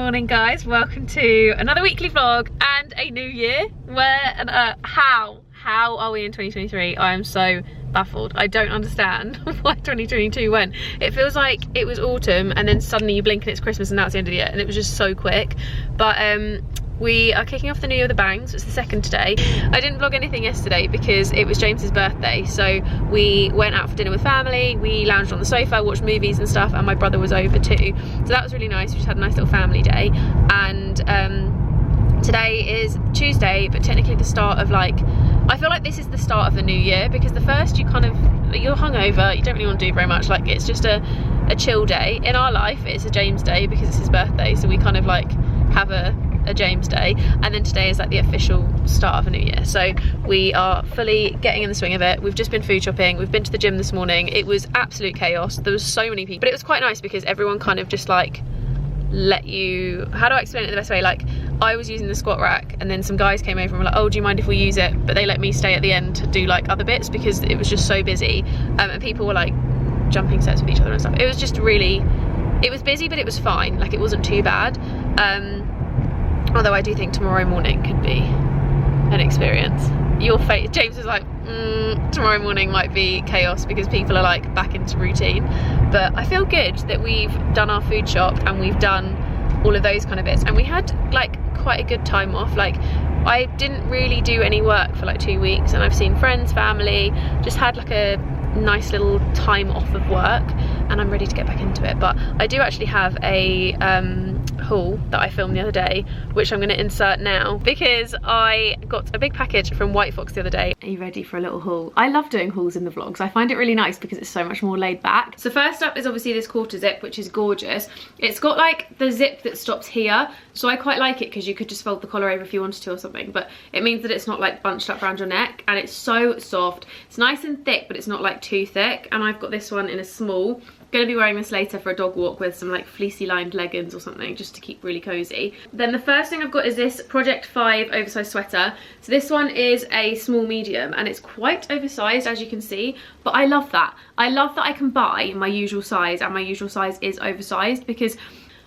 morning guys, welcome to another weekly vlog and a new year. How are we in 2023? I am so baffled. I don't understand why 2022 went. It feels like it was autumn and then suddenly you blink and it's Christmas and that's the end of the year, and it was just so quick. But we are kicking off the new year with a bang, so it's the second today. I didn't vlog anything yesterday because it was James's birthday, so we went out for dinner with family, we lounged on the sofa, watched movies and stuff, and my brother was over too. So that was really nice. We just had a nice little family day. And today is Tuesday, but technically the start of, like, I feel like this is the start of the new year, because the first you're hungover, you don't really want to do very much, like it's just a chill day. In our life it's a James day because it's his birthday, so we kind of like have a James day, and then today is like the official start of a new year. So we are fully getting in the swing of it. We've just been food shopping, we've been to the gym this morning. It was absolute chaos, there was so many people, but it was quite nice because everyone kind of just like let you, how do I explain it the best way, like I was using the squat rack and then some guys came over and were like, oh, do you mind if we use it? But they let me stay at the end to do like other bits because it was just so busy, and people were like jumping sets with each other and stuff. It was just really, it was busy, but it was fine, like it wasn't too bad. Although I do think tomorrow morning could be an experience. Your face, James was like, tomorrow morning might be chaos because people are like back into routine. But I feel good that we've done our food shop and we've done all of those kind of bits, and we had like quite a good time off. Like I didn't really do any work for like 2 weeks, and I've seen friends, family, just had like a nice little time off of work, and I'm ready to get back into it. But I do actually have a haul that I filmed the other day, which I'm going to insert now because I got a big package from White Fox the other day. Are you ready for a little haul? I love doing hauls in the vlogs. I find it really nice because it's so much more laid back. So first up is obviously this quarter zip, which is gorgeous. It's got like the zip that stops here, so I quite like it because you could just fold the collar over if you wanted to or something, but it means that it's not like bunched up around your neck, and it's so soft. It's nice and thick, but it's not like too thick. And I've got this one in a small. Gonna be wearing this later for a dog walk with some like fleecy lined leggings or something, just to keep really cozy. Then the first thing I've got is this Project 5 oversized sweater. So this one is a small medium and it's quite oversized, as you can see, but I love that. I love that I can buy my usual size, and my usual size is oversized, because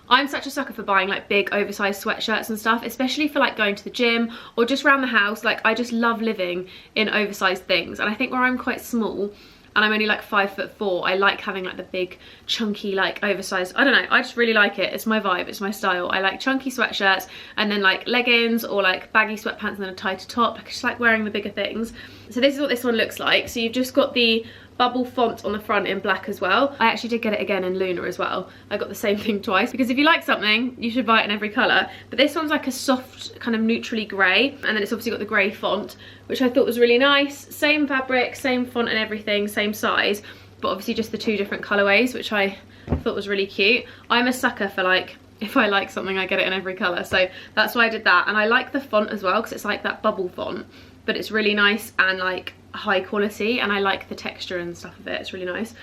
I'm such a sucker for buying like big oversized sweatshirts and stuff, especially for like going to the gym or just around the house. Like I just love living in oversized things, and I think where I'm quite small and I'm only like 5'4", I like having like the big chunky like oversized, I don't know, I just really like it. It's my vibe, it's my style. I like chunky sweatshirts and then like leggings or like baggy sweatpants and then a tighter top. I just like wearing the bigger things. So this is what this one looks like. So you've just got the bubble font on the front in black as well. I actually did get it again in Lunar as well. I got the same thing twice, because if you like something you should buy it in every colour. But this one's like a soft kind of neutrally grey, and then it's obviously got the grey font, which I thought was really nice. Same fabric, same font and everything, same size, but obviously just the two different colourways, which I thought was really cute. I'm a sucker for like, if I like something I get it in every colour, so that's why I did that. And I like the font as well because it's like that bubble font, but it's really nice and like high quality, and I like the texture and stuff of it. It's really nice.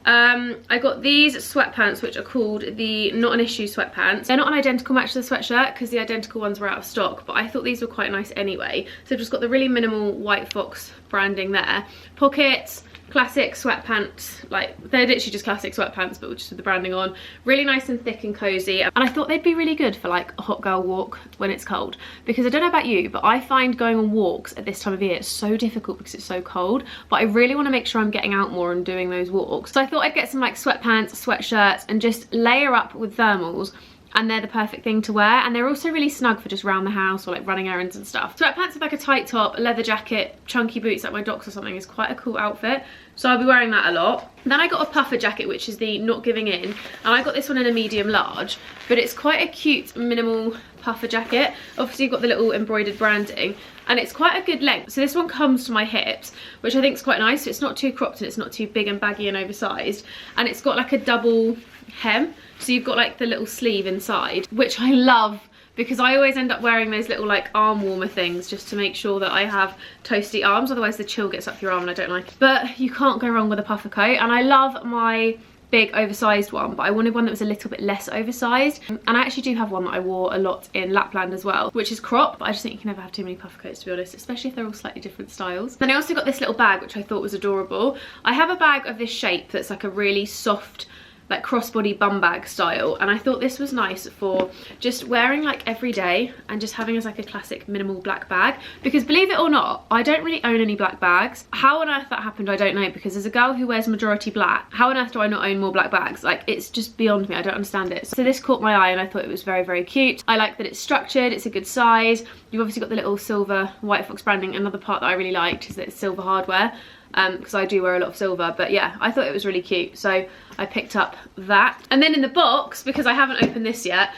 I got these sweatpants, which are called the Not An Issue Sweatpants. They're not an identical match to the sweatshirt because the identical ones were out of stock, but I thought these were quite nice anyway. So I've just got the really minimal White Fox branding there. Pockets, classic sweatpants, like they're literally just classic sweatpants but just with the branding on. Really nice and thick and cozy, and I thought they'd be really good for like a hot girl walk when it's cold, because I don't know about you, but I find going on walks at this time of year is so difficult because it's so cold, but I really want to make sure I'm getting out more and doing those walks. So I thought I'd get some like sweatpants, sweatshirts, and just layer up with thermals, and they're the perfect thing to wear, and they're also really snug for just around the house or like running errands and stuff. Sweatpants with like a tight top, a leather jacket, chunky boots like my Docs or something is quite a cool outfit, so I'll be wearing that a lot. Then I got a puffer jacket, which is the Not Giving In, and I got this one in a medium large, but it's quite a cute minimal puffer jacket. Obviously you've got the little embroidered branding, and it's quite a good length. So this one comes to my hips, which I think is quite nice. So it's not too cropped and it's not too big and baggy and oversized, and it's got like a double hem, so you've got like the little sleeve inside, which I love because I always end up wearing those little like arm warmer things just to make sure that I have toasty arms, otherwise the chill gets up your arm and I don't like it. But you can't go wrong with a puffer coat, and I love my big oversized one, but I wanted one that was a little bit less oversized, and I actually do have one that I wore a lot in Lapland as well, which is cropped, but I just think you can never have too many puffer coats, to be honest, especially if they're all slightly different styles. Then I also got this little bag, which I thought was adorable. I have a bag of this shape that's like a really soft like crossbody bum bag style, and I thought this was nice for just wearing like every day and just having as like a classic minimal black bag, because believe it or not, I don't really own any black bags. How on earth that happened I don't know, because as a girl who wears majority black, how on earth do I not own more black bags? Like, it's just beyond me, I don't understand it. So this caught my eye and I thought it was very, very cute. I like that it's structured, it's a good size. You've obviously got the little silver White Fox branding. Another part that I really liked is that it's silver hardware, because I do wear a lot of silver. But yeah, I thought it was really cute, so I picked up that. And then in the box, because I haven't opened this yet,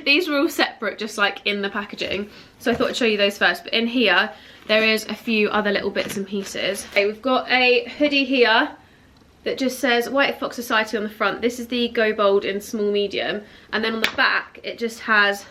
these were all separate, just like in the packaging, so I thought I'd show you those first. But in here there is a few other little bits and pieces. Okay, we've got a hoodie here that just says White Fox Society on the front. This is the Go Bold in small medium, and then on the back it just has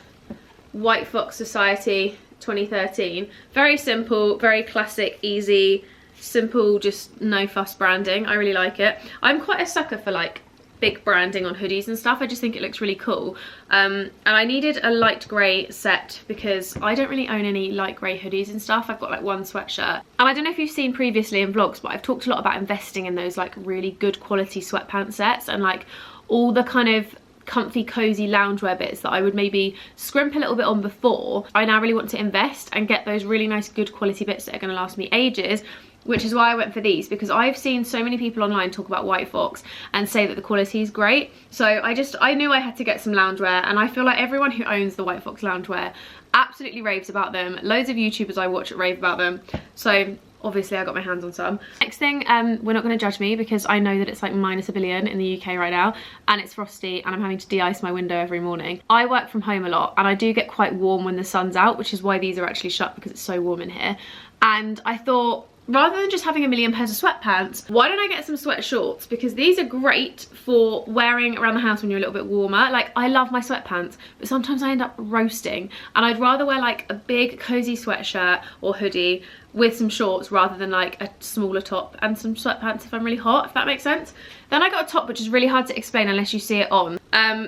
White Fox Society 2013. Very simple, very classic, easy, simple, just no fuss branding. I really like it. I'm quite a sucker for like big branding on hoodies and stuff. I just think it looks really cool. And I needed a light grey set because I don't really own any light grey hoodies and stuff. I've got like one sweatshirt. And I don't know if you've seen previously in vlogs, but I've talked a lot about investing in those like really good quality sweatpants sets, and like all the kind of comfy cozy loungewear bits that I would maybe scrimp a little bit on before. I now really want to invest and get those really nice good quality bits that are going to last me ages, which is why I went for these, because I've seen so many people online talk about White Fox and say that the quality is great. So I knew I had to get some loungewear, and I feel like everyone who owns the White Fox loungewear absolutely raves about them. Loads of YouTubers I watch rave about them, so obviously I got my hands on some. Next thing, we're not going to judge me because I know that it's like minus a billion in the UK right now, and it's frosty, and I'm having to de-ice my window every morning. I work from home a lot, and I do get quite warm when the sun's out, which is why these are actually shut, because it's so warm in here. And I thought, rather than just having a million pairs of sweatpants, why don't I get some sweat shorts? Because these are great for wearing around the house when you're a little bit warmer. Like, I love my sweatpants, but sometimes I end up roasting, and I'd rather wear like a big cozy sweatshirt or hoodie with some shorts rather than like a smaller top and some sweatpants if I'm really hot, if that makes sense. Then I got a top which is really hard to explain unless you see it on.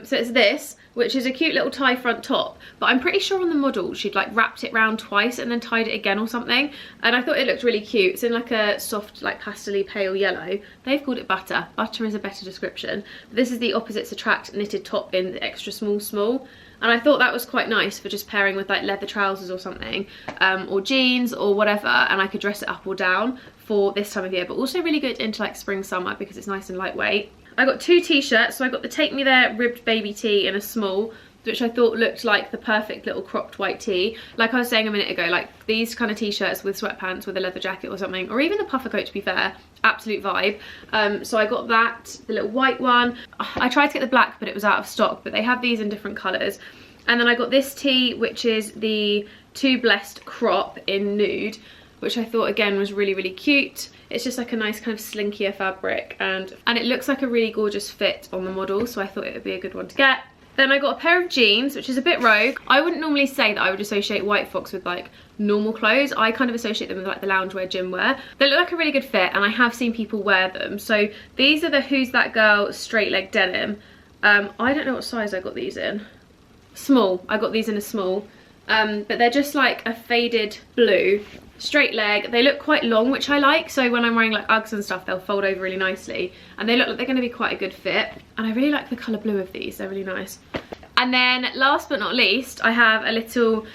So it's this, which is a cute little tie front top, but I'm pretty sure on the model she'd like wrapped it round twice and then tied it again or something, and I thought it looked really cute. It's in like a soft, like pastel-y pale yellow. They've called it butter. Butter is a better description. But this is the Opposites Attract knitted top in the extra small, and I thought that was quite nice for just pairing with like leather trousers or something, or jeans or whatever, and I could dress it up or down for this time of year, but also really good into like spring, summer, because it's nice and lightweight. I got two t-shirts. So I got the Take Me There ribbed baby tee in a small, which I thought looked like the perfect little cropped white tee. Like I was saying a minute ago, like these kind of t-shirts with sweatpants with a leather jacket or something, or even the puffer coat, to be fair, absolute vibe. So I got that, the little white one. I tried to get the black, but it was out of stock, but they have these in different colours. And then I got this tee, which is the Too Blessed crop in nude, which I thought again was really, really cute. It's just like a nice kind of slinkier fabric, and it looks like a really gorgeous fit on the model, so I thought it would be a good one to get. Then I got a pair of jeans, which is a bit rogue. I wouldn't normally say that I would associate White Fox with like normal clothes. I kind of associate them with like the loungewear, gym wear. They look like a really good fit, and I have seen people wear them. So these are the Who's That Girl straight leg denim. I don't know what size I got these in. Small. I got these in a small. But they're just like a faded blue, straight leg. They look quite long, which I like, so when I'm wearing like Uggs and stuff, they'll fold over really nicely, and they look like they're going to be quite a good fit. And I really like the colour blue of these, they're really nice. And then last but not least, I have a little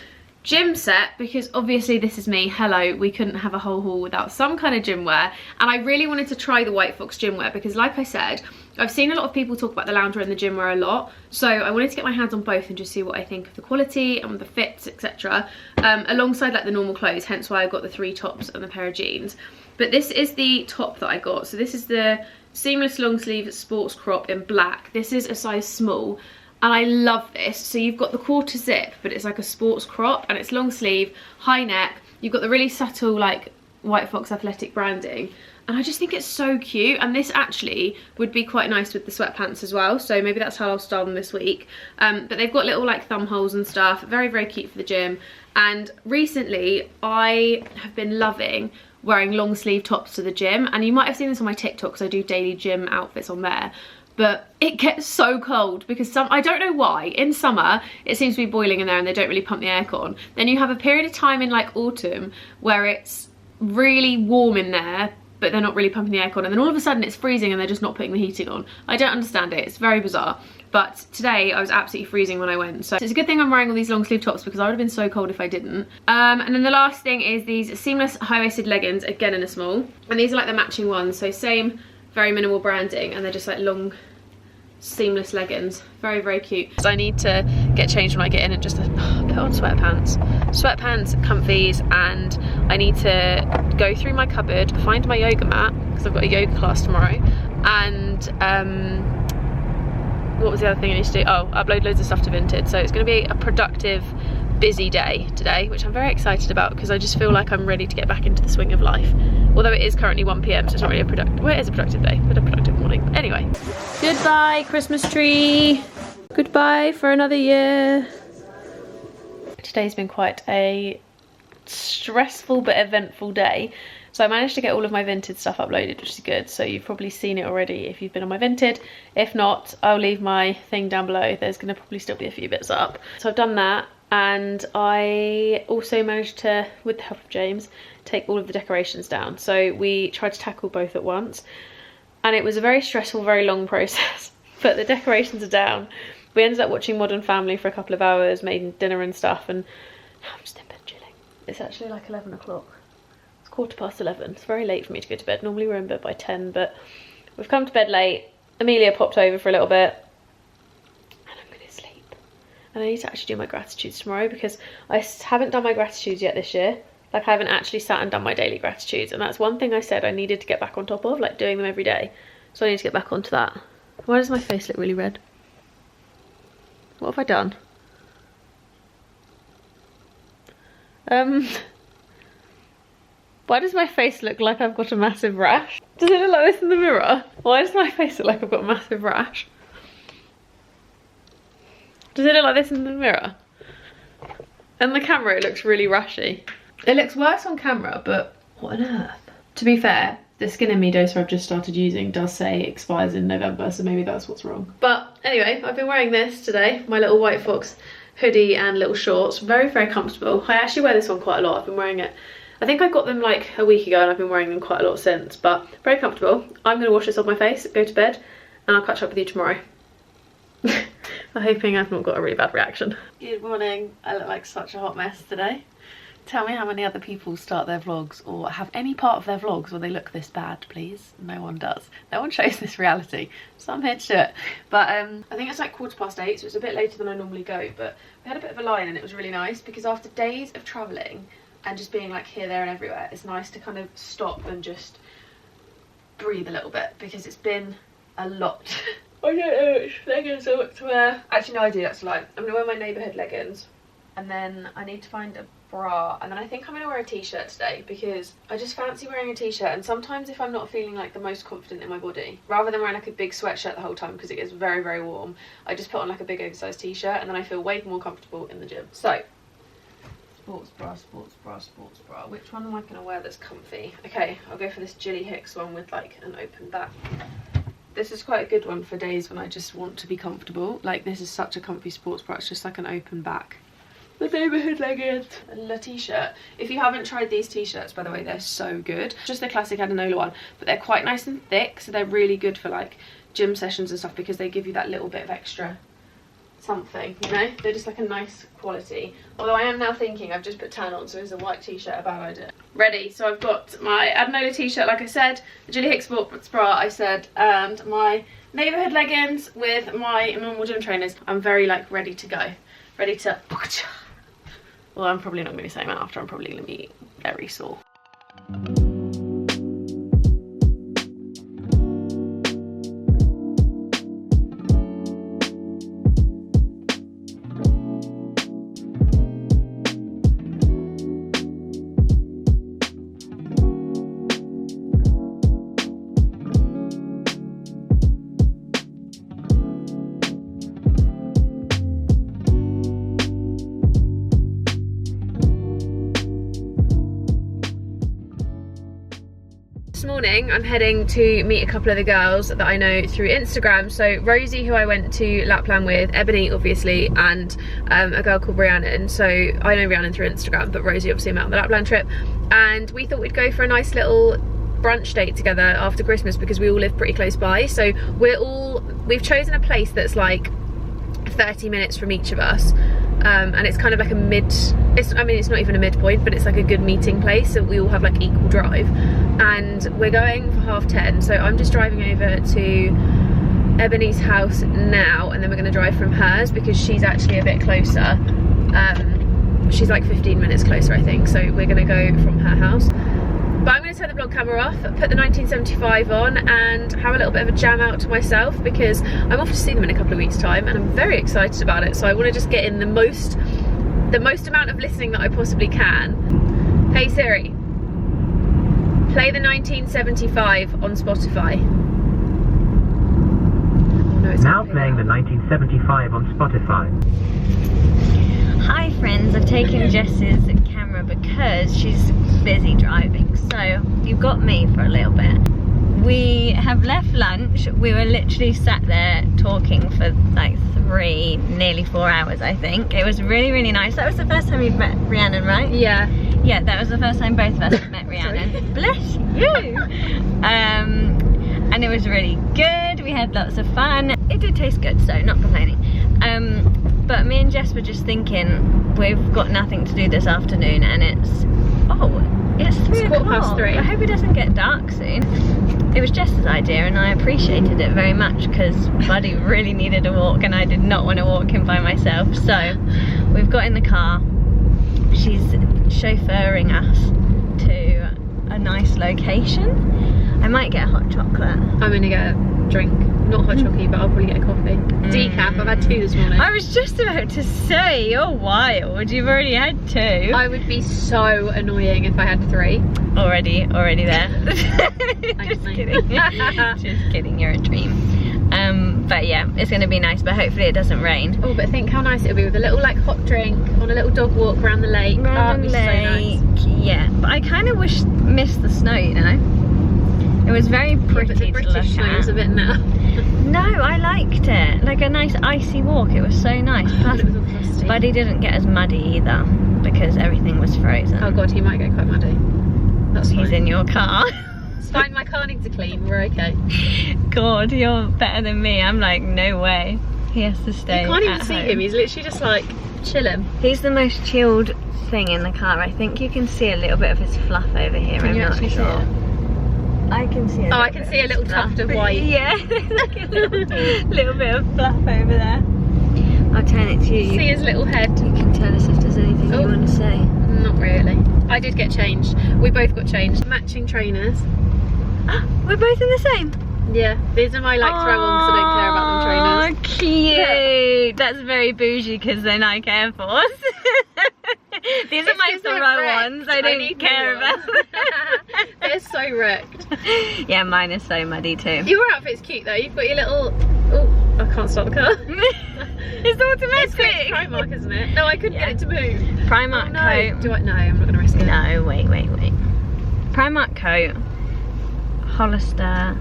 gym set, because obviously this is me. Hello, we couldn't have a whole haul without some kind of gym wear, and I really wanted to try the White Fox gym wear, because like I said, I've seen a lot of people talk about the loungewear and the gym wear a lot, so I wanted to get my hands on both and just see what I think of the quality and the fits, etc. Alongside like the normal clothes, hence why I got the 3 tops and the pair of jeans. But this is the top that I got. So this is the seamless long sleeve sports crop in black. This is a size small, and I love this. So you've got the quarter zip, but it's like a sports crop, and it's long sleeve, high neck. You've got the really subtle like White Fox athletic branding, and I just think it's so cute. And this actually would be quite nice with the sweatpants as well, so maybe that's how I'll style them this week. But they've got little like thumb holes and stuff, very, very cute for the gym. And recently I have been loving wearing long sleeve tops to the gym, and you might have seen this on my TikTok because I do daily gym outfits on there. But it gets so cold, because I don't know why, in summer it seems to be boiling in there and they don't really pump the aircon. Then you have a period of time in like autumn where it's really warm in there, but they're not really pumping the aircon, and then all of a sudden it's freezing and they're just not putting the heating on. I don't understand it, it's very bizarre. But today I was absolutely freezing when I went, so it's a good thing I'm wearing all these long sleeve tops because I would have been so cold if I didn't. And then the last thing is these seamless high-waisted leggings, again in a small, and these are like the matching ones, so same, very minimal branding, and they're just like long seamless leggings, very, very cute. So I need to get changed when I get in and just put on sweatpants, comfies, and I need to go through my cupboard, find my yoga mat because I've got a yoga class tomorrow, and what was the other thing I need to do? Oh, upload loads of stuff to Vinted. So it's going to be a productive, busy day today, which I'm very excited about because I just feel like I'm ready to get back into the swing of life. Although it is currently 1 PM, so it's not really a productive, well, it is a productive day, but a productive morning. But anyway, goodbye Christmas tree. Goodbye for another year. Today's been quite a stressful but eventful day. So I managed to get all of my Vinted stuff uploaded, which is good. So you've probably seen it already if you've been on my Vinted. If not, I'll leave my thing down below. There's going to probably still be a few bits up. So I've done that. And I also managed to, with the help of James, take all of the decorations down. So we tried to tackle both at once. And it was a very stressful, very long process. But the decorations are down. We ended up watching Modern Family for a couple of hours, made dinner and stuff. And now I'm just in bed chilling. It's actually like 11 o'clock. 11:15. It's very late for me to go to bed. Normally we're in bed by 10, but we've come to bed late. Amelia popped over for a little bit and I'm going to sleep. And I need to actually do my gratitudes tomorrow because I haven't done my gratitudes yet this year. Like I haven't actually sat and done my daily gratitudes, and that's one thing I said I needed to get back on top of, like doing them every day. So I need to get back onto that. Why does my face look really red? What have I done? Why does my face look like I've got a massive rash? Does it look like this in the mirror? Why does my face look like I've got a massive rash? Does it look like this in the mirror? On the camera it looks really rashy. It looks worse on camera, but what on earth? To be fair, the Skin in Me doser I've just started using does say expires in November, so maybe that's what's wrong. But anyway, I've been wearing this today, my little white fox hoodie and little shorts. Very, very comfortable. I actually wear this one quite a lot. I've been wearing it, I think I got them like a week ago and I've been wearing them quite a lot since, but very comfortable. I'm going to wash this off my face, go to bed, and I'll catch up with you tomorrow. I'm hoping I've not got a really bad reaction. Good morning. I look like such a hot mess today. Tell me how many other people start their vlogs or have any part of their vlogs where they look this bad, please. No one does. No one shows this reality, so I'm here to do it. But I think it's like 8:15, so it's a bit later than I normally go, but we had a bit of a line and it was really nice because after days of travelling and just being like here, there and everywhere, it's nice to kind of stop and just breathe a little bit because it's been a lot. I don't know which leggings I want to wear. Actually no, I do, that's a lie. I'm going to wear my neighbourhood leggings and then I need to find a bra, and then I think I'm going to wear a t-shirt today because I just fancy wearing a t-shirt, and sometimes if I'm not feeling like the most confident in my body, rather than wearing like a big sweatshirt the whole time because it gets very, very warm, I just put on like a big oversized t-shirt and then I feel way more comfortable in the gym. So sports bra, sports bra, sports bra. Which one am I going to wear that's comfy? Okay, I'll go for this Jilly Hicks one with like an open back. This is quite a good one for days when I just want to be comfortable. Like this is such a comfy sports bra, it's just like an open back. The neighbourhood leggings and a t-shirt. If you haven't tried these t-shirts, by the way, they're so good. Just the classic Adenola one, but they're quite nice and thick, so they're really good for like gym sessions and stuff because they give you that little bit of extra something, you know? They're just like a nice quality. Although I am now thinking I've just put tan on, so is a white t-shirt a bad idea? Ready, so I've got my Adenola t-shirt, like I said, the Jilly Hicks sports bra, I said, and my neighbourhood leggings with my normal gym trainers. I'm very like ready to go. Ready to... Well, I'm probably not going to be saying that after. I'm probably going to be very sore. This morning I'm heading to meet a couple of the girls that I know through Instagram. So Rosie, who I went to Lapland with, Ebony obviously, and a girl called Rhiannon. So I know Rhiannon through Instagram, but Rosie obviously met on the Lapland trip, and we thought we'd go for a nice little brunch date together after Christmas because we all live pretty close by. So we've chosen a place that's like 30 minutes from each of us. And it's kind of like a it's not even a midpoint, but it's like a good meeting place, so we all have like equal drive. And we're going for 10:30, so I'm just driving over to Ebony's house now, and then we're going to drive from hers because she's actually a bit closer. She's like 15 minutes closer, I think, so we're going to go from her house. But I'm going to turn the vlog camera off, put the 1975 on, and have a little bit of a jam out to myself because I'm off to see them in a couple of weeks' time, and I'm very excited about it. So I want to just get in the most amount of listening that I possibly can. Hey Siri, play the 1975 on Spotify. Oh, no, it's now playing the 1975 on Spotify. Hi friends, I've taken Jess's camera because she's busy driving, so you've got me for a little bit. We have left lunch. We were literally sat there talking for like nearly 4 hours, I think. It was really, really nice. That was the first time you've met Rhiannon, right? Yeah. Yeah, that was the first time both of us met Rhiannon. Bless you! And it was really good. We had lots of fun. It did taste good, so not complaining. But me and Jess were just thinking, we've got nothing to do this afternoon, and it's 3 o'clock. 3:15. I hope it doesn't get dark soon. It was Jess's idea, and I appreciated it very much because Buddy really needed a walk, and I did not want to walk him by myself. So we've got in the car. She's chauffeuring us to a nice location. I might get a hot chocolate. I'm going to get a drink. Not hot chocolate, but I'll probably get a coffee. Decaf, I've had 2 this morning. I was just about to say, you're wild. You've already had 2. I would be so annoying if I had 3. Already there. Thanks, Just kidding. Just kidding, you're a dream. But yeah, it's going to be nice, but hopefully it doesn't rain. Oh, but think how nice it would be with a little like hot drink on a little dog walk around the lake. Around the lake, so nice. Yeah. But I kind of missed the snow, you know. It was very pretty to look at. British snow was a bit now. No, I liked it. Like a nice icy walk. It was so nice. Plus, Buddy didn't get as muddy either because everything was frozen. Oh god, he might get quite muddy. That's fine. He's in your car. It's fine, my car needs a clean, we're okay. God, you're better than me. I'm like, no way. He has to stay. You can't even at see home. him, he's literally just like chilling. He's the most chilled thing in the car. I think you can see a little bit of his fluff over here. Can you I'm not actually sure. see it? I can see it. Oh, I can see a little tuft of white. Yeah, like a little bit of fluff over there. I'll turn it to you. See his little head. You can tell us if there's anything you want to say. Not really. I did get changed. We both got changed. Matching trainers. We're both in the same? Yeah, these are my like throw-ons, so I don't care about them trainers. Oh, cute. That's very bougie because they're Nike Air Force. These are my throw-ons. I don't care about them. They're so wrecked. Yeah, mine is so muddy too. Your outfit's cute though. You've got your little... Oh, I can't start the car. It's automatic. It's Primark, isn't it? No, I couldn't get it to move. Primark coat. Do I? No, I'm not going to risk it. No, wait. Primark coat, Hollister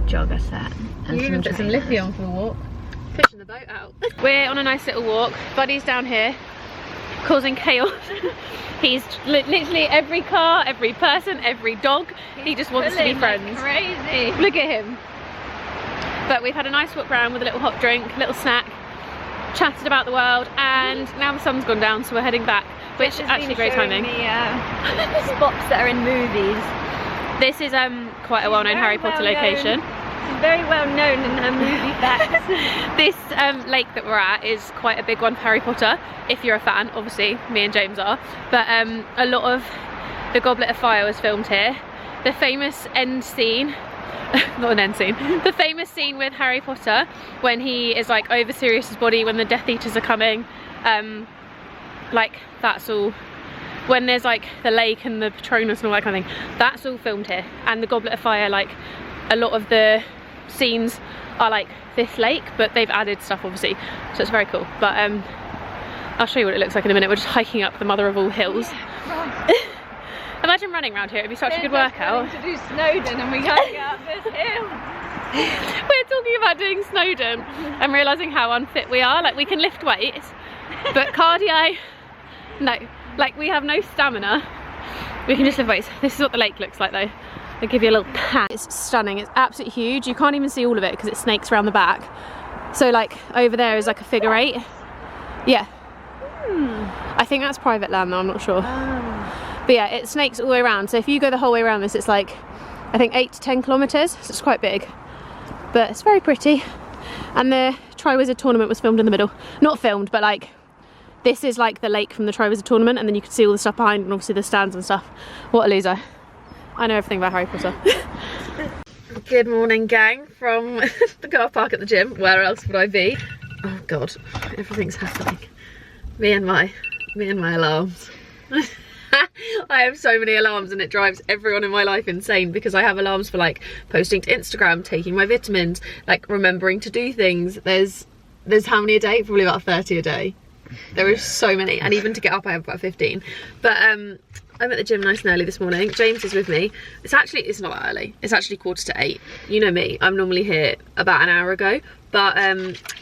jogger set. And You even put some lippy on for a walk. Fishing the boat out. We're on a nice little walk. Buddy's down here, causing chaos. He's literally every car, every person, every dog. He just wants to be friends. Crazy. Look at him. But we've had a nice walk around with a little hot drink, a little snack, chatted about the world, and now the sun's gone down, so we're heading back, which is actually great timing. Spots that are in movies. This is quite a well-known Harry Potter location. She's very well known in her movie facts. This lake that we're at is quite a big one for Harry Potter, if you're a fan. Obviously, me and James are. But a lot of the Goblet of Fire was filmed here. The famous end scene, not an end scene, the famous scene with Harry Potter when he is like over Sirius's body when the Death Eaters are coming. Like that's all. When there's like the lake and the Patronus and all that kind of thing, that's all filmed here. And the Goblet of Fire, like a lot of the scenes are like this lake, but they've added stuff obviously, so it's very cool. But I'll show you what it looks like in a minute. We're just hiking up the mother of all hills. Yeah, right. Imagine running around here, it'd be such a good workout. To do Snowdon and we can't get up this hill. We're talking about doing Snowdon and realising how unfit we are. Like we can lift weights, but cardio, no. Like we have no stamina. We can just lift weights. This is what the lake looks like though. I'll give you a little pan. It's stunning, it's absolutely huge. You can't even see all of it because it snakes around the back. So like over there is like a figure 8. Yeah. I think that's private land though, I'm not sure. But yeah, it snakes all the way around. So if you go the whole way around this, it's like, I think 8 to 10 kilometers. So it's quite big, but it's very pretty. And the Tri-Wizard tournament was filmed in the middle. Not filmed, but like, this is like the lake from the Tri-Wizard tournament, and then you can see all the stuff behind and obviously the stands and stuff. What a loser. I know everything about Harry Potter. Good morning, gang, from the car park at the gym. Where else would I be? Oh God, everything's happening. Me and my alarms. I have so many alarms and it drives everyone in my life insane because I have alarms for like posting to Instagram, taking my vitamins, like remembering to do things. There's how many a day? Probably about 30 a day. There is so many, and even to get up I have about 15. But I'm at the gym nice and early this morning. James is with me. It's not that early. It's actually 7:45. You know me, I'm normally here about an hour ago. But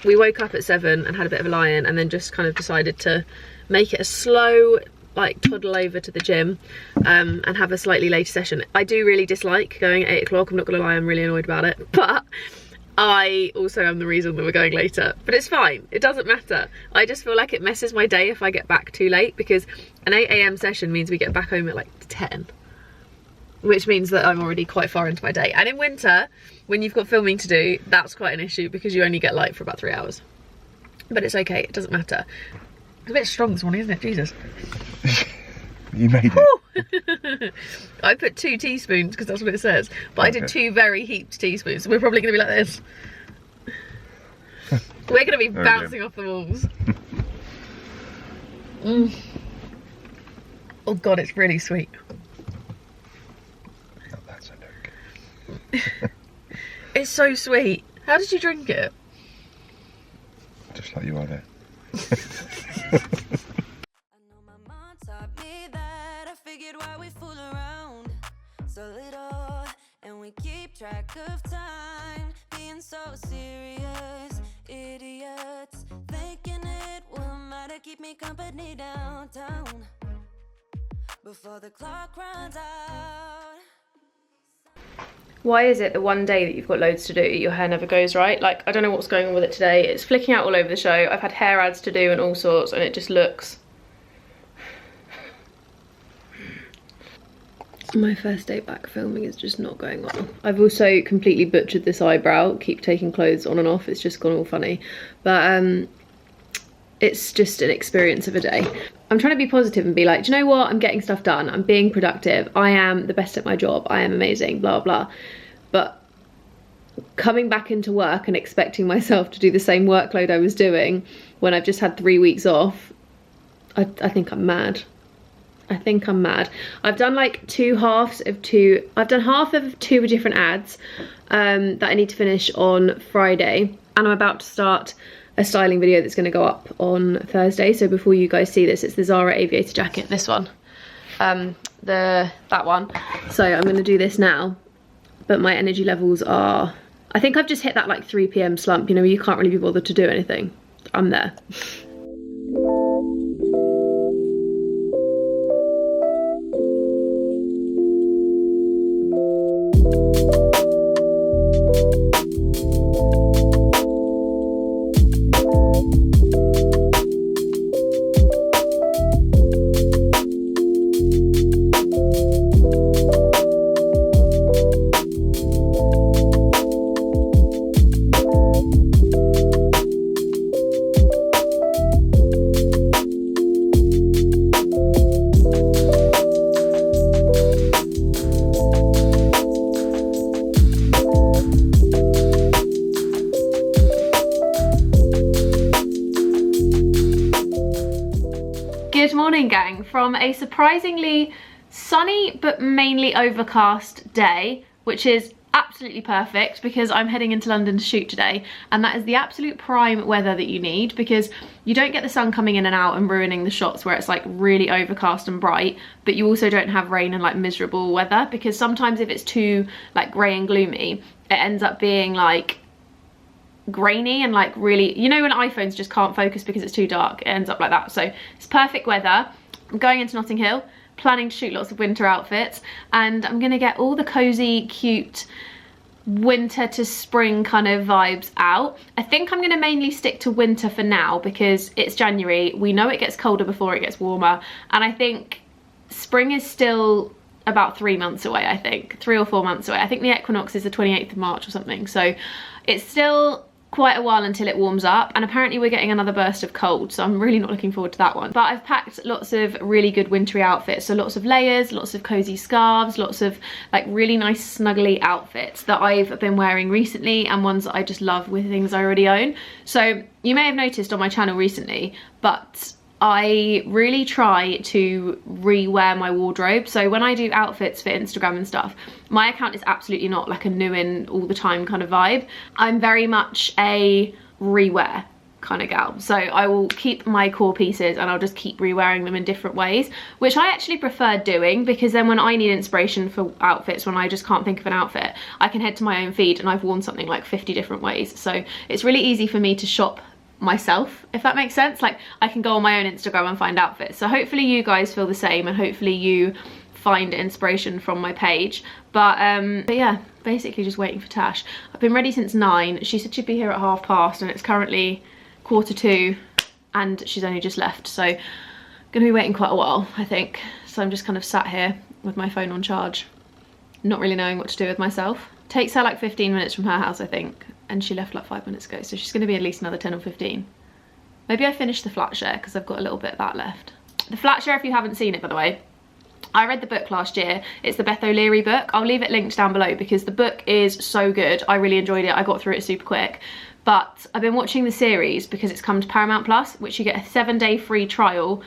we woke up at 7 and had a bit of a lie-in, and then just kind of decided to make it a slow like toddle over to the gym and have a slightly later session. I do really dislike going at 8 o'clock, I'm not gonna lie, I'm really annoyed about it. But I also am the reason that we're going later, but it's fine, it doesn't matter. I just feel like it messes my day if I get back too late, because an 8 AM session means we get back home at like 10, which means that I'm already quite far into my day. And in winter, when you've got filming to do, that's quite an issue because you only get light for about 3 hours. But it's okay, it doesn't matter. It's a bit strong this morning, isn't it? Jesus. You made it. I put 2 teaspoons because that's what it says, but okay. I did 2 very heaped teaspoons, so we're probably going to be like this. We're going to be bouncing off the walls. Oh God, it's really sweet. Oh, that's a look. It's so sweet. How did you drink it? Just like you are there. Track of time, being so serious, idiots, thinking it will matter, keep me company downtown, before the clock runs out. Why is it that one day that you've got loads to do, your hair never goes right? Like, I don't know what's going on with it today. It's flicking out all over the show. I've had hair ads to do and all sorts, and it just looks... My first day back filming is just not going well. I've also completely butchered this eyebrow. Keep taking clothes on and off. It's just gone all funny. But it's just an experience of a day. I'm trying to be positive and be like, do you know what? I'm getting stuff done. I'm being productive. I am the best at my job. I am amazing, blah, blah. But coming back into work and expecting myself to do the same workload I was doing when I've just had 3 weeks off, I think I'm mad. I think I'm mad. I've done like I've done half of 2 different ads that I need to finish on Friday, and I'm about to start a styling video that's going to go up on Thursday. So before you guys see this, it's the Zara aviator jacket, this one, that one. So I'm going to do this now, but my energy levels are, I think I've just hit that like 3 PM slump, you know, where you can't really be bothered to do anything. I'm there. Good morning, gang, from a surprisingly sunny but mainly overcast day, which is absolutely perfect because I'm heading into London to shoot today, and that is the absolute prime weather that you need, because you don't get the sun coming in and out and ruining the shots where it's like really overcast and bright, but you also don't have rain and like miserable weather, because sometimes if it's too like grey and gloomy, it ends up being like grainy and like really, you know, when iPhones just can't focus because it's too dark, it ends up like that. So it's perfect weather. I'm going into Notting Hill, planning to shoot lots of winter outfits, and I'm gonna get all the cozy, cute winter to spring kind of vibes out. I think I'm gonna mainly stick to winter for now because it's January. We know it gets colder before it gets warmer, and I think spring is still about 3 months away. I think 3 or 4 months away. I think the equinox is the 28th of March or something, so it's still quite a while until it warms up, and apparently we're getting another burst of cold, so I'm really not looking forward to that one. But I've packed lots of really good wintry outfits, so lots of layers, lots of cozy scarves, lots of like really nice snuggly outfits that I've been wearing recently, and ones that I just love with things I already own. So you may have noticed on my channel recently, but I really try to rewear my wardrobe. So when I do outfits for Instagram and stuff, my account is absolutely not like a new in all the time kind of vibe. I'm very much a rewear kind of gal. So I will keep my core pieces and I'll just keep re-wearing them in different ways, which I actually prefer doing, because then when I need inspiration for outfits, when I just can't think of an outfit, I can head to my own feed and I've worn something like 50 different ways. So it's really easy for me to shop myself, if that makes sense. Like I can go on my own Instagram and find outfits. So hopefully you guys feel the same, and hopefully you find inspiration from my page. But yeah, basically just waiting for Tash. I've been ready since 9. She said she'd be here at 1:30 and it's currently 1:45 and she's only just left, so I'm gonna be waiting quite a while, I think. So I'm just kind of sat here with my phone on charge, not really knowing what to do with myself. Takes her like 15 minutes from her house, I think, and she left like 5 minutes ago, so she's going to be at least another 10 or 15. Maybe I finished the flat share because I've got a little bit of that left. The flat share, if you haven't seen it, by the way, I read the book last year. It's the Beth O'Leary book. I'll leave it linked down below because the book is so good. I really enjoyed it. I got through it super quick. But I've been watching the series because it's come to Paramount Plus, which you get a 7-day free trial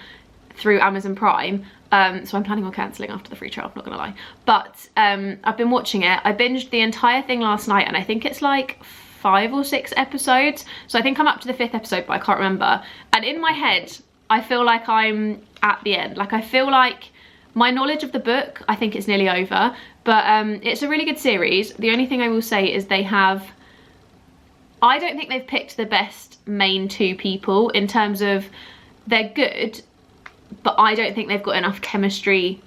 through Amazon Prime. So I'm planning on cancelling after the free trial, not gonna lie. But I've been watching it. I binged the entire thing last night, and I think it's like 5 or 6 episodes. So I think I'm up to the 5th episode, but I can't remember. And in my head, I feel like I'm at the end. Like I feel like my knowledge of the book, I think it's nearly over. But it's a really good series. The only thing I will say is they have, I don't think they've picked the best main 2 people in terms of, they're good, but I don't think they've got enough chemistry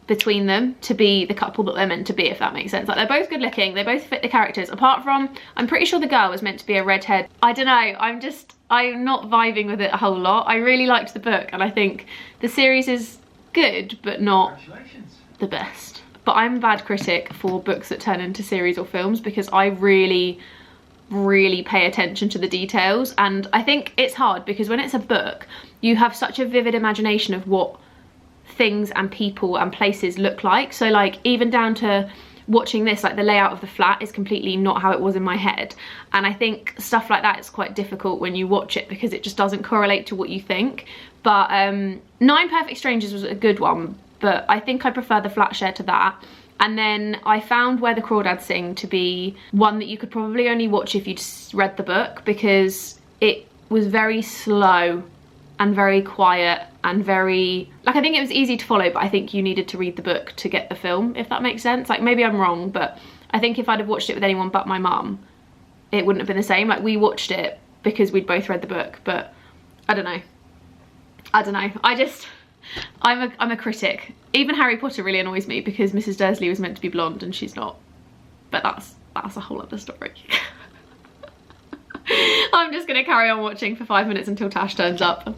between them to be the couple that they're meant to be, if that makes sense. Like they're both good looking, they both fit the characters, apart from, I'm pretty sure the girl was meant to be a redhead. I don't know, I'm not vibing with it a whole lot. I really liked the book and I think the series is good, but not the best. But I'm a bad critic for books that turn into series or films because I really pay attention to the details, and I think it's hard because when it's a book you have such a vivid imagination of what things and people and places look like. So like even down to watching this, like the layout of the flat is completely not how it was in my head, and I think stuff like that is quite difficult when you watch it because it just doesn't correlate to what you think. But 9 Perfect Strangers was a good one, but I think I prefer the flat share to that. And then I found Where the Crawdads Sing to be one that you could probably only watch if you'd read the book, because it was very slow and very quiet and very, like, I think it was easy to follow, but I think you needed to read the book to get the film, if that makes sense. Like maybe I'm wrong, but I think if I'd have watched it with anyone but my mum, it wouldn't have been the same. Like we watched it because we'd both read the book, but I don't know. I'm a critic. Even Harry Potter really annoys me because Mrs. Dursley was meant to be blonde and she's not. But that's a whole other story. I'm just gonna carry on watching for 5 minutes until Tash turns up.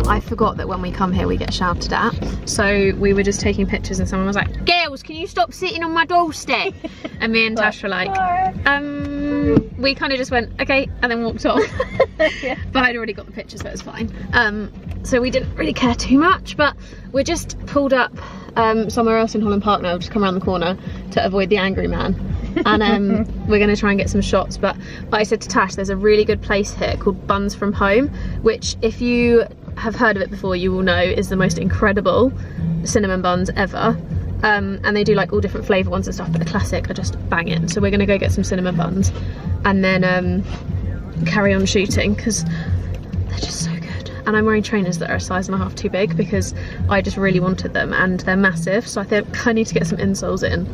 I forgot that when we come here we get shouted at, so we were just taking pictures and someone was like, "Girls, can you stop sitting on my doorstep?" And me and Tash were like, we kind of just went, okay, and then walked off. Yeah. But I'd already got the picture, so it's fine. So we didn't really care too much, but we're just pulled up somewhere else in Holland Park now, just come around the corner to avoid the angry man. And we're gonna try and get some shots. But I said to Tash, there's a really good place here called Buns from Home, which if you have heard of it before you will know is the most incredible cinnamon buns ever. and they do like all different flavour ones and stuff, but the classic are just banging. So we're gonna go get some cinnamon buns and then carry on shooting because they're just so good. And I'm wearing trainers that are a size and a half too big because I just really wanted them, and they're massive, so I think I need to get some insoles in.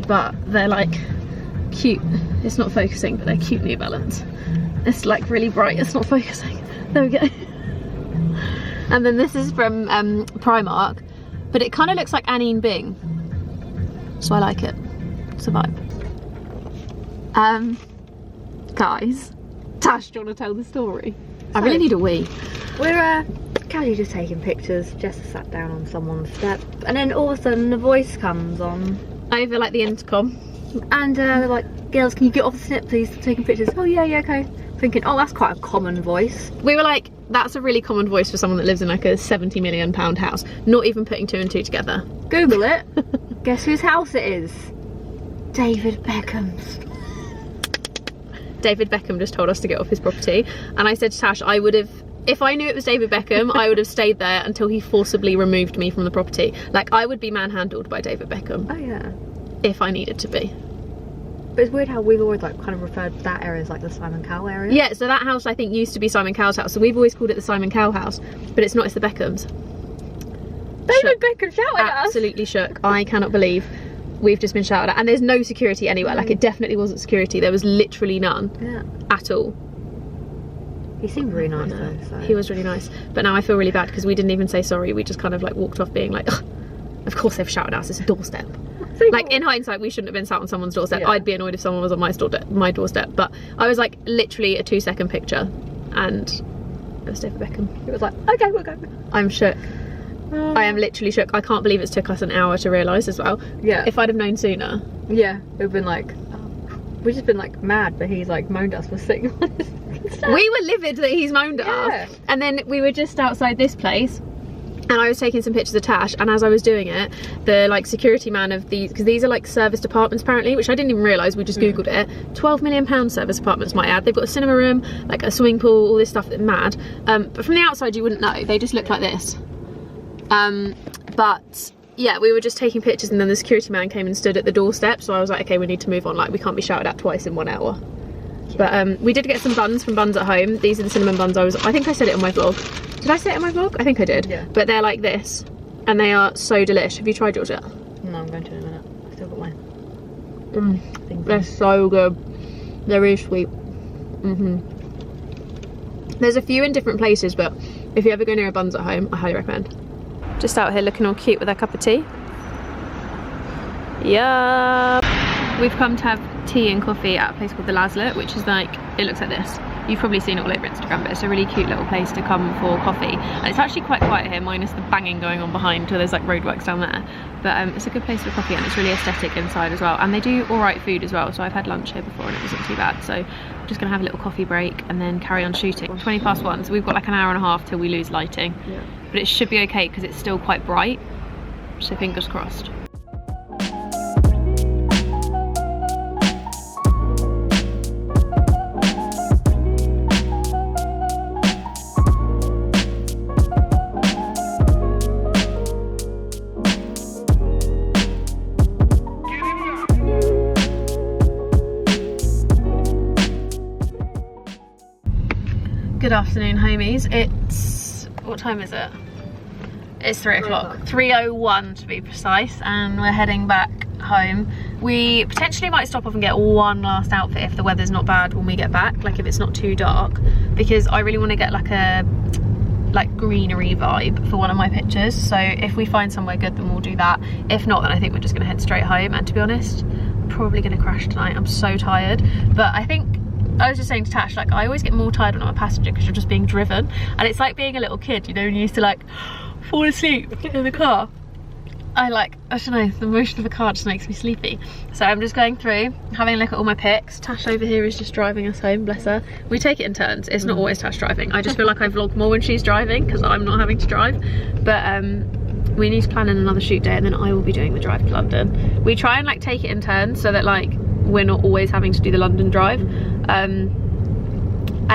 But they're like cute, it's not focusing, but they're cute New Balance. It's like really bright, it's not focusing. There we go. And then this is from Primark, but it kind of looks like Annie and Bing, so I like it. It's a vibe. Guys, Tash, do you want to tell the story? I really need a wee. We're casually just taking pictures. Jess has sat down on someone's step, and then all of a sudden the voice comes on Over like the intercom, and they're like, "Girls, can you get off the snip, please? I'm taking pictures." Oh yeah, okay. Thinking, oh, that's quite a common voice. we were like, that's a really common voice for someone that lives in like a £70 million house, not even putting two and two together. Google it. Guess whose house it is? David Beckham's. David Beckham just told us to get off his property, and I said to Tash, I would have, if I knew it was David Beckham, I would have stayed there until he forcibly removed me from the property. Like, I would be manhandled by David Beckham. Oh yeah. If I needed to be. But it's weird how we've always like kind of referred to that area as like the Simon Cowell area. Yeah, so that house I think used to be Simon Cowell's house, so we've always called it the Simon Cowell house, but it's not, it's the Beckhams. David Beckham shouted at us. Absolutely shook. I cannot believe we've just been shouted at, and there's no security anywhere. Like, it definitely wasn't security, there was literally none. Yeah. At all. He seemed really nice though. So. He was really nice, but now I feel really bad because we didn't even say sorry. We just kind of like walked off being like, of course they've shouted at us, it's a doorstep. Like, in hindsight, we shouldn't have been sat on someone's doorstep. Yeah. I'd be annoyed if someone was on my doorstep, but I was like literally a 2-second picture, and it was David Beckham. It was like, okay, we'll go. I'm shook. I am literally shook. I can't believe it's took us an hour to realise as well. Yeah. If I'd have known sooner. Yeah, it would have been like, we've just been like mad, but he's like moaned at us for sitting on his step. We were livid that he's moaned at us. And then we were just outside this place, and I was taking some pictures of Tash, and as I was doing it, the like security man of these, because these are like service apartments apparently, which I didn't even realise, we just googled it. £12 million service apartments, might add. They've got a cinema room, like a swimming pool, all this stuff that's mad. But from the outside you wouldn't know, they just look like this. But yeah, we were just taking pictures, and then the security man came and stood at the doorstep, so I was like, okay, we need to move on, like we can't be shouted at twice in 1 hour. But we did get some buns from Buns at Home. These are the cinnamon buns. I think I said it on my vlog. Did I say it on my vlog? I think I did. Yeah. But they're like this, and they are so delish. Have you tried yours yet? No, I'm going to in a minute. I've still got mine. They're so good. They're really sweet. There's a few in different places, but if you ever go near a Buns at Home, I highly recommend. Just out here looking all cute with our cup of tea. Yeah. We've come to have tea and coffee at a place called the Laslet, which is like, it looks like this. You've probably seen it all over Instagram, but it's a really cute little place to come for coffee. And it's actually quite quiet here, minus the banging going on behind, so there's like roadworks down there. But it's a good place for coffee, and it's really aesthetic inside as well. And they do alright food as well, so I've had lunch here before and it wasn't too bad. So I'm just gonna have a little coffee break and then carry on shooting. 20:01, so we've got like an hour and a half till we lose lighting. Yeah. But it should be okay because it's still quite bright, so fingers crossed. Good afternoon, homies. It's, what time is it? It's 3 o'clock. 3:01 to be precise, and we're heading back home. We potentially might stop off and get one last outfit if the weather's not bad when we get back, like if it's not too dark, because I really want to get like a greenery vibe for one of my pictures. So if we find somewhere good, then we'll do that. If not, then I think we're just gonna head straight home. And to be honest, I'm probably gonna crash tonight. I'm so tired. But I think, I was just saying to Tash, like I always get more tired when I'm a passenger because you're just being driven, and it's like being a little kid, you know, when you used to like fall asleep in the car. I don't know, the motion of the car just makes me sleepy. So I'm just going through, having a look at all my pics. Tash over here is just driving us home, bless her. We take it in turns. It's not always Tash driving. I just feel like I vlog more when she's driving because I'm not having to drive. But we need to plan in another shoot day, and then I will be doing the drive to London. We try and like take it in turns so that like we're not always having to do the London drive. And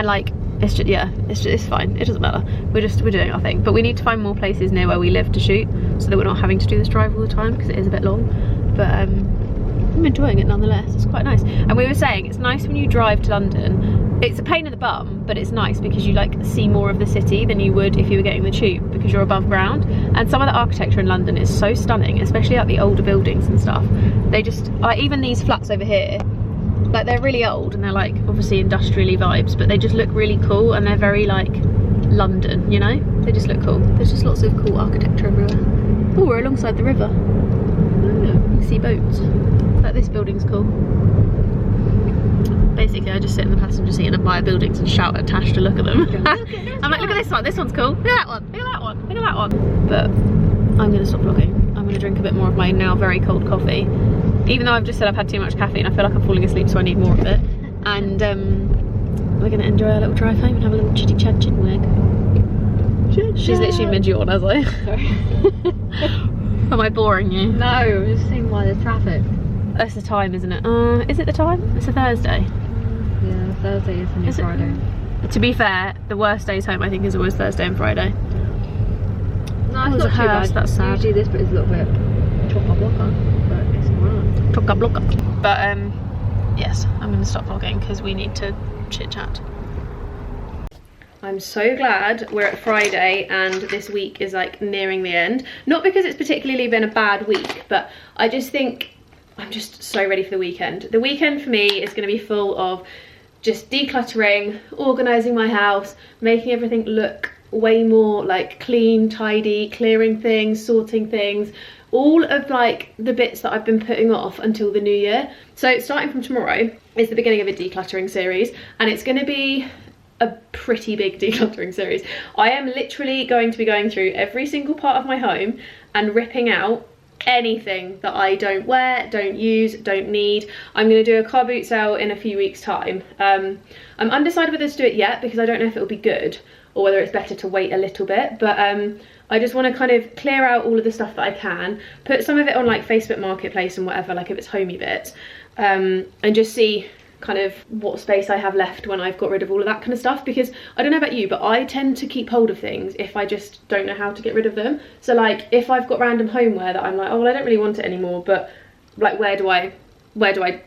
like it's just, yeah, it's fine, it doesn't matter. We're doing our thing, but we need to find more places near where we live to shoot so that we're not having to do this drive all the time, because it is a bit long. But I'm enjoying it nonetheless. It's quite nice. And we were saying it's nice when you drive to London. It's a pain in the bum, but it's nice because you like see more of the city than you would if you were getting the tube, because you're above ground. And some of the architecture in London is so stunning, especially like the older buildings and stuff. They just, even these flats over here, like they're really old and they're like obviously industrially vibes, but they just look really cool and they're very like London, you know? They just look cool. There's just lots of cool architecture everywhere. Oh, we're alongside the river. You can see boats. Like this building's cool. Basically I just sit in the passenger seat and admire buildings and shout at Tash to look at them. I'm like, look at this one's cool. Look at that one, look at that one, look at that one. But I'm gonna stop vlogging. I'm gonna drink a bit more of my now very cold coffee. Even though I've just said I've had too much caffeine, I feel like I'm falling asleep, so I need more of it. And we're gonna enjoy our little drive home and have a little chitty chat chin wag. She's literally mid-yawn as I. Sorry. Am I boring you? No, I'm just seeing why there's traffic. That's the time, isn't it? Is it the time? It's a Thursday. Yeah, Thursday is the new Friday. To be fair, the worst days home I think is always Thursday and Friday. No, it's not too bad. That's sad. Usually this bit is a little bit chock-a-block, but it's alright. Chock-a-block. But yes, I'm gonna stop vlogging because we need to chit chat. I'm so glad we're at Friday and this week is like nearing the end. Not because it's particularly been a bad week, but I just think I'm just so ready for the weekend. The weekend for me is going to be full of just decluttering, organising my house, making everything look way more like clean, tidy, clearing things, sorting things, all of like the bits that I've been putting off until the new year. So starting from tomorrow is the beginning of a decluttering series, and it's going to be a pretty big decluttering series. I am literally going to be going through every single part of my home and ripping out anything that I don't wear, don't use, don't need. I'm going to do a car boot sale in a few weeks time. I'm undecided whether to do it yet because I don't know if it'll be good or whether it's better to wait a little bit, but I just want to kind of clear out all of the stuff that I can, put some of it on like Facebook Marketplace and whatever, like if it's homey bits, and just see kind of what space I have left when I've got rid of all of that kind of stuff. Because I don't know about you, but I tend to keep hold of things if I just don't know how to get rid of them. So like if I've got random homeware that I'm like, oh well, I don't really want it anymore, but like where do I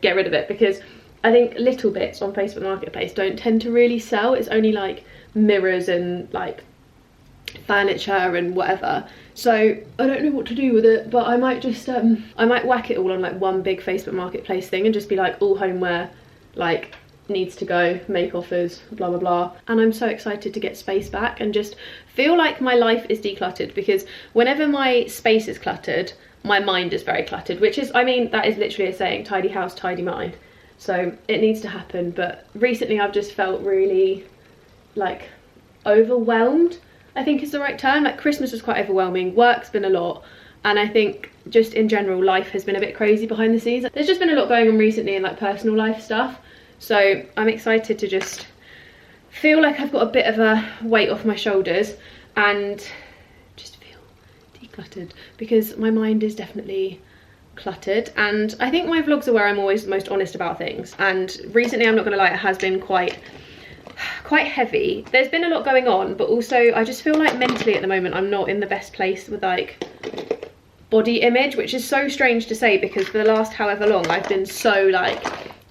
get rid of it? Because I think little bits on Facebook Marketplace don't tend to really sell. It's only like mirrors and like furniture and whatever. So I don't know what to do with it, but I might just I might whack it all on like one big Facebook Marketplace thing and just be like, all homeware like needs to go, make offers, blah blah blah. And I'm so excited to get space back and just feel like my life is decluttered, because whenever my space is cluttered, my mind is very cluttered, which is, I mean, that is literally a saying, tidy house, tidy mind. So it needs to happen. But recently I've just felt really like overwhelmed, I think is the right term. Like Christmas was quite overwhelming, work's been a lot, and I think just in general life has been a bit crazy behind the scenes. There's just been a lot going on recently in like personal life stuff, so I'm excited to just feel like I've got a bit of a weight off my shoulders and just feel decluttered, because my mind is definitely cluttered. And I think my vlogs are where I'm always the most honest about things, and recently, I'm not gonna lie, it has been quite heavy. There's been a lot going on, but also I just feel like mentally at the moment I'm not in the best place with like body image, which is so strange to say because for the last however long I've been so like,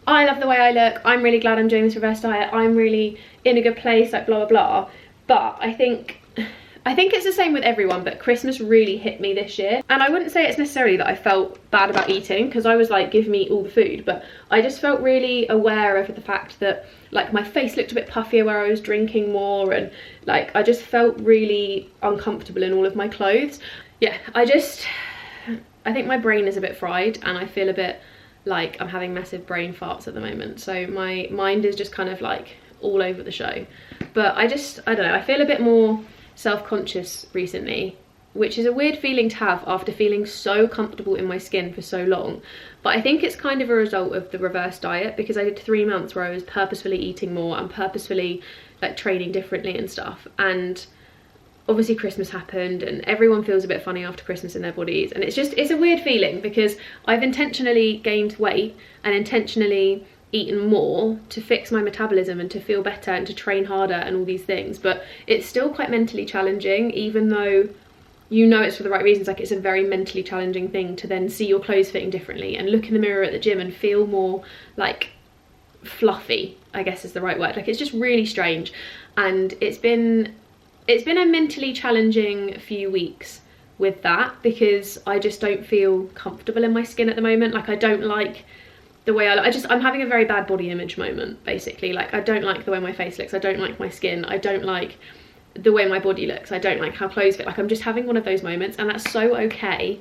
I love the way I look, I'm really glad I'm doing this reverse diet, I'm really in a good place, like blah blah blah. But I think it's the same with everyone, but Christmas really hit me this year. And I wouldn't say it's necessarily that I felt bad about eating, because I was like, give me all the food, but I just felt really aware of the fact that like my face looked a bit puffier where I was drinking more, and like I just felt really uncomfortable in all of my clothes. Yeah, I think my brain is a bit fried and I feel a bit like I'm having massive brain farts at the moment. So my mind is just kind of like all over the show. But I don't know, I feel a bit more self-conscious recently, which is a weird feeling to have after feeling so comfortable in my skin for so long. But I think it's kind of a result of the reverse diet, because I did 3 months where I was purposefully eating more and purposefully like training differently and stuff. And obviously Christmas happened and everyone feels a bit funny after Christmas in their bodies, and it's a weird feeling because I've intentionally gained weight and intentionally eaten more to fix my metabolism and to feel better and to train harder and all these things, but it's still quite mentally challenging, even though you know it's for the right reasons. Like, it's a very mentally challenging thing to then see your clothes fitting differently and look in the mirror at the gym and feel more like fluffy, I guess is the right word. Like, it's just really strange, and it's been a mentally challenging few weeks with that, because I just don't feel comfortable in my skin at the moment. Like, I don't like the way I'm having a very bad body image moment, basically. Like, I don't like the way my face looks, I don't like my skin, I don't like the way my body looks, I don't like how clothes fit. Like, I'm just having one of those moments, and that's so okay,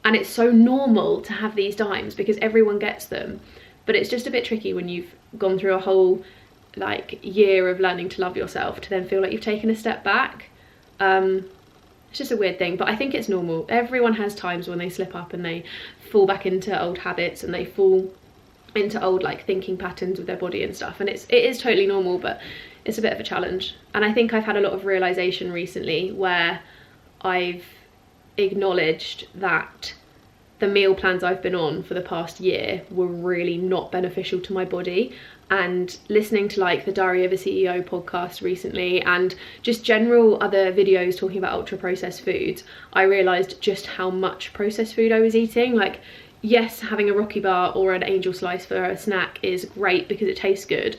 and it's so normal to have these times because everyone gets them. But it's just a bit tricky when you've gone through a whole like year of learning to love yourself to then feel like you've taken a step back. It's just a weird thing, but I think it's normal. Everyone has times when they slip up and they fall back into old habits and they fall into old like thinking patterns with their body and stuff, and it is totally normal, but it's a bit of a challenge. And I think I've had a lot of realization recently where I've acknowledged that the meal plans I've been on for the past year were really not beneficial to my body. And listening to like the Diary of a CEO podcast recently and just general other videos talking about ultra processed foods, I realized just how much processed food I was eating. Like, yes, having a Rocky bar or an Angel slice for a snack is great because it tastes good,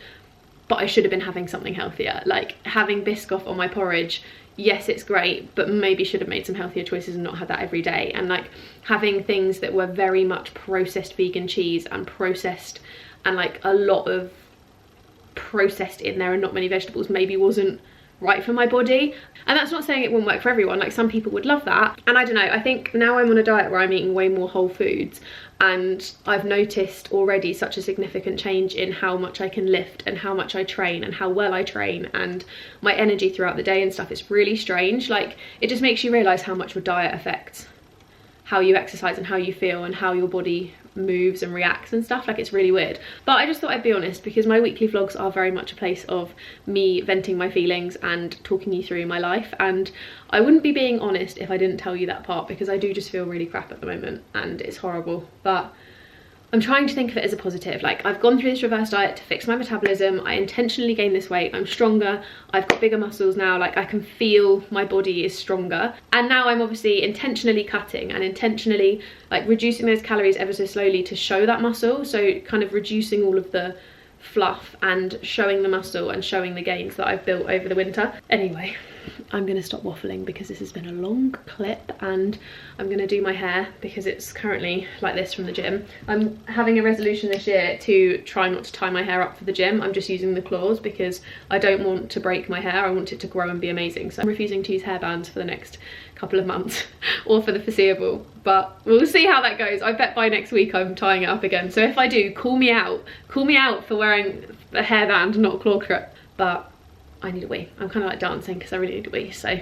but I should have been having something healthier. Like, having Biscoff on my porridge, yes, it's great, but maybe should have made some healthier choices and not had that every day. And like having things that were very much processed vegan cheese and processed, and like a lot of processed in there and not many vegetables, maybe wasn't right for my body. And that's not saying it wouldn't work for everyone. Like, some people would love that, and I don't know, I think now I'm on a diet where I'm eating way more whole foods, and I've noticed already such a significant change in how much I can lift and how much I train and how well I train and my energy throughout the day and stuff. It's really strange. Like, it just makes you realize how much your diet affects how you exercise and how you feel and how your body moves and reacts and stuff. Like, it's really weird. But I just thought I'd be honest, because my weekly vlogs are very much a place of me venting my feelings and talking you through my life, and I wouldn't be being honest if I didn't tell you that part, because I do just feel really crap at the moment and it's horrible. But I'm trying to think of it as a positive. Like, I've gone through this reverse diet to fix my metabolism. I intentionally gained this weight. I'm stronger. I've got bigger muscles now. Like, I can feel my body is stronger. And now I'm obviously intentionally cutting and intentionally like reducing those calories ever so slowly to show that muscle. So kind of reducing all of the fluff and showing the muscle and showing the gains that I've built over the winter. Anyway, I'm gonna stop waffling because this has been a long clip, and I'm gonna do my hair because it's currently like this from the gym. I'm having a resolution this year to try not to tie my hair up for the gym. I'm just using the claws because I don't want to break my hair. I want it to grow and be amazing. So I'm refusing to use hairbands for the next couple of months or for the foreseeable, but we'll see how that goes. I bet by next week I'm tying it up again. So if I do, call me out for wearing a hairband, not a claw clip. But I need a wee. I'm kind of like dancing because I really need a wee, so.